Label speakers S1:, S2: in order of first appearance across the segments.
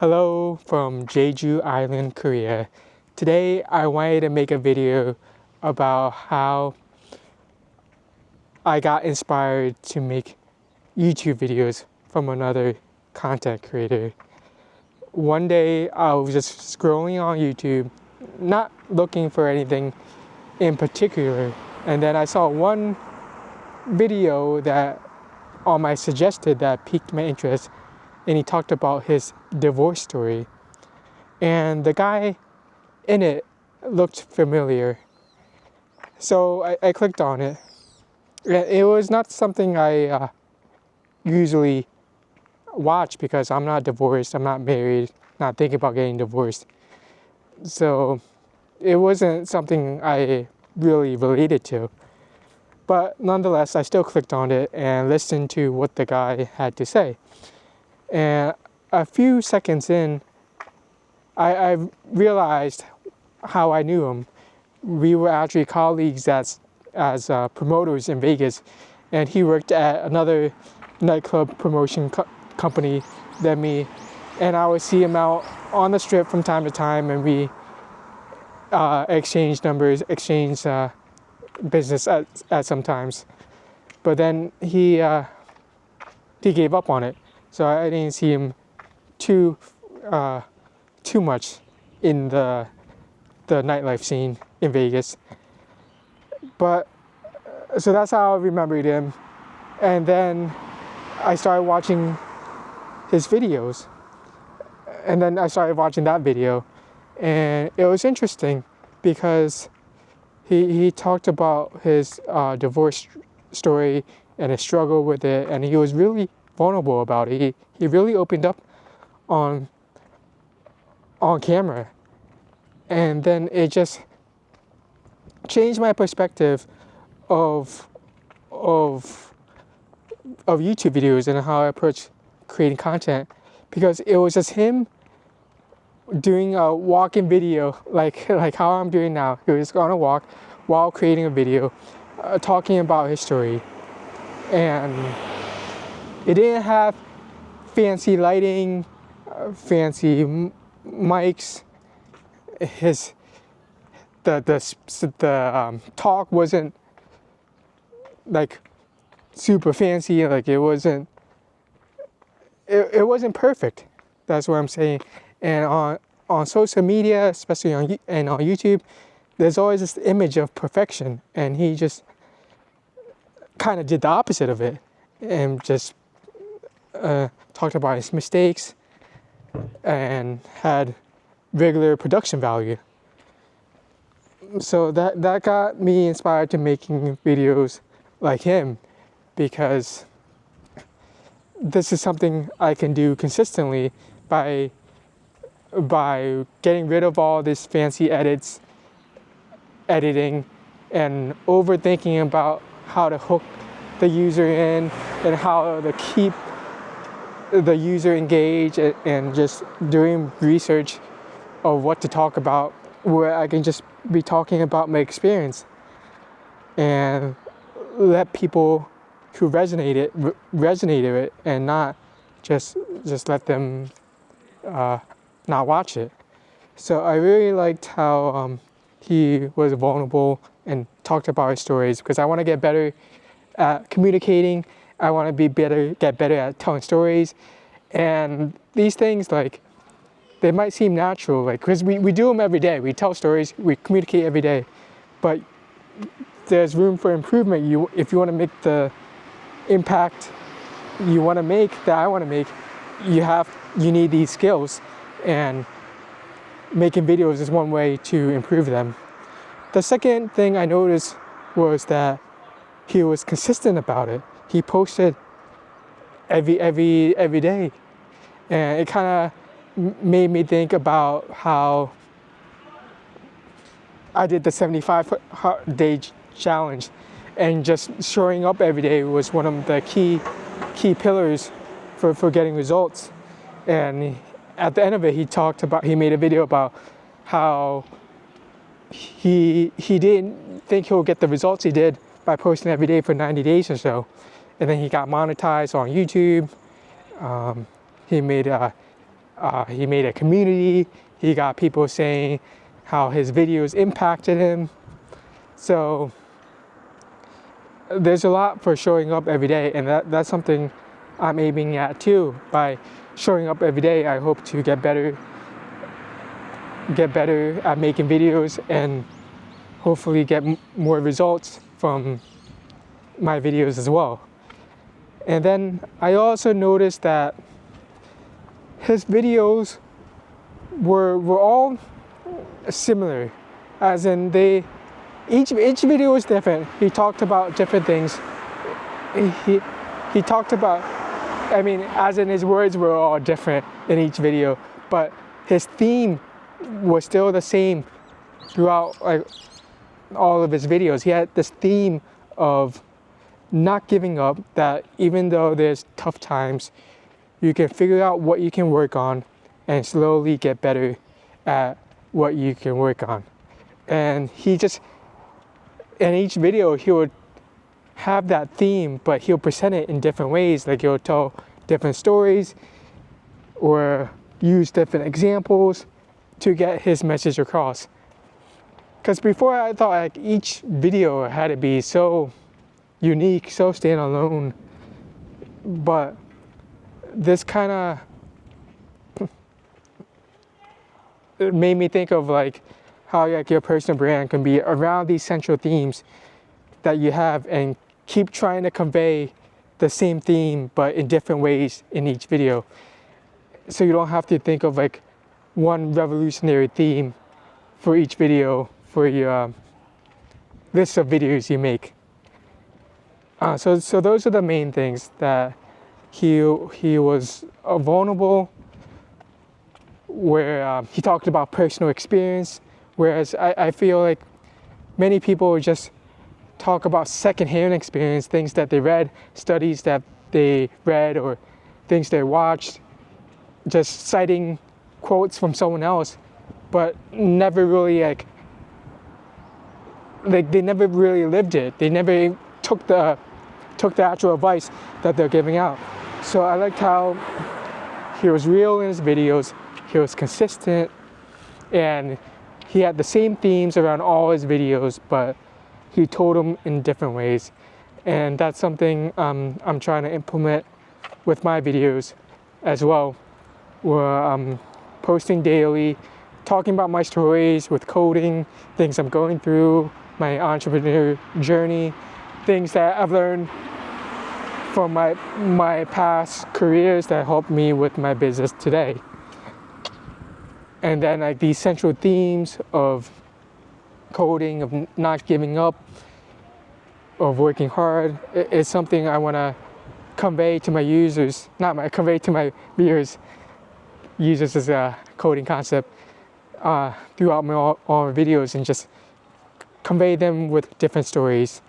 S1: Hello from Jeju Island, Korea. Today I wanted to make a video about how I got inspired to make YouTube videos from another content creator. One day I was just scrolling on YouTube, not looking for anything in particular, and then I saw one video that on my suggested that piqued my interest, and he talked about his divorce story. And the guy in it looked familiar. So I clicked on it. It was not something I usually watch because I'm not divorced, I'm not married, not thinking about getting divorced. So it wasn't something I really related to. But nonetheless, I still clicked on it and listened to what the guy had to say. And a few seconds in, I realized how I knew him. We were actually colleagues as promoters in Vegas, and he worked at another nightclub promotion company than me. And I would see him out on the strip from time to time, and we exchanged numbers, exchanged business at sometimes. But then he gave up on it, so I didn't see him too much in the nightlife scene in Vegas. But so that's how I remembered him. And then I started watching his videos, and then I started watching that video, and it was interesting because he talked about his divorce story and his struggle with it, and he was really vulnerable about it. He really opened up on camera, and then it just changed my perspective of YouTube videos and how I approach creating content, because it was just him doing a walking video like how I'm doing now. He was on a walk while creating a video, talking about his story, and it didn't have fancy lighting, fancy mics. The talk wasn't like super fancy. Like it wasn't perfect. That's what I'm saying. And on social media, especially on YouTube, there's always this image of perfection, and he just kind of did the opposite of it, and just talked about his mistakes and had regular production value. So that got me inspired to making videos like him, because this is something I can do consistently by getting rid of all this fancy editing, and overthinking about how to hook the user in and how to keep the user engaged, and just doing research of what to talk about, where I can just be talking about my experience and let people who resonate with it, and not just let them not watch it. So I really liked how he was vulnerable and talked about his stories, because I want to get better at communicating. I want to get better at telling stories, and these things, like, they might seem natural, like, because we do them every day. We tell stories, we communicate every day, but there's room for improvement. If you want to make the impact you want to make, that I want to make, you need these skills, and making videos is one way to improve them. The second thing I noticed was that he was consistent about it. He posted every day, and it kind of made me think about how I did the 75-day challenge, and just showing up every day was one of the key pillars for getting results. And at the end of it, he made a video about how he didn't think he'll get the results he did by posting every day for 90 days or so. And then he got monetized on YouTube. He made He made a community. He got people saying how his videos impacted him. So there's a lot for showing up every day, and that's something I'm aiming at too. By showing up every day, I hope to get better at making videos and hopefully get more results from my videos as well. And then I also noticed that his videos were all similar, as in each video was different. He talked about different things. He talked about, I mean, as in his words were all different in each video, but his theme was still the same throughout like all of his videos. He had this theme of not giving up, that even though there's tough times, you can figure out what you can work on and slowly get better at what you can work on. And he just, in each video, he would have that theme, but he'll present it in different ways. Like he'll tell different stories or use different examples to get his message across. Because before I thought like each video had to be so unique, so standalone, but this kind of it made me think of like how like your personal brand can be around these central themes that you have, and keep trying to convey the same theme but in different ways in each video, so you don't have to think of like one revolutionary theme for each video for your list of videos you make. So those are the main things, that he was vulnerable, where he talked about personal experience, whereas I feel like many people just talk about secondhand experience, things that they read, studies that they read, or things they watched, just citing quotes from someone else, but never really like they never really lived it. They never took the actual advice that they're giving out. So I liked how he was real in his videos, he was consistent, and he had the same themes around all his videos, but he told them in different ways. And that's something I'm trying to implement with my videos as well, where I'm posting daily, talking about my stories with coding, things I'm going through, my entrepreneur journey, things that I've learned from my past careers that helped me with my business today. And then like these central themes of coding, of not giving up, of working hard, is something I want to convey to my users, convey to my viewers. Users as a coding concept throughout all my videos, and just convey them with different stories.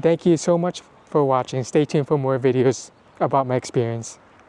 S1: Thank you so much for watching. Stay tuned for more videos about my experience.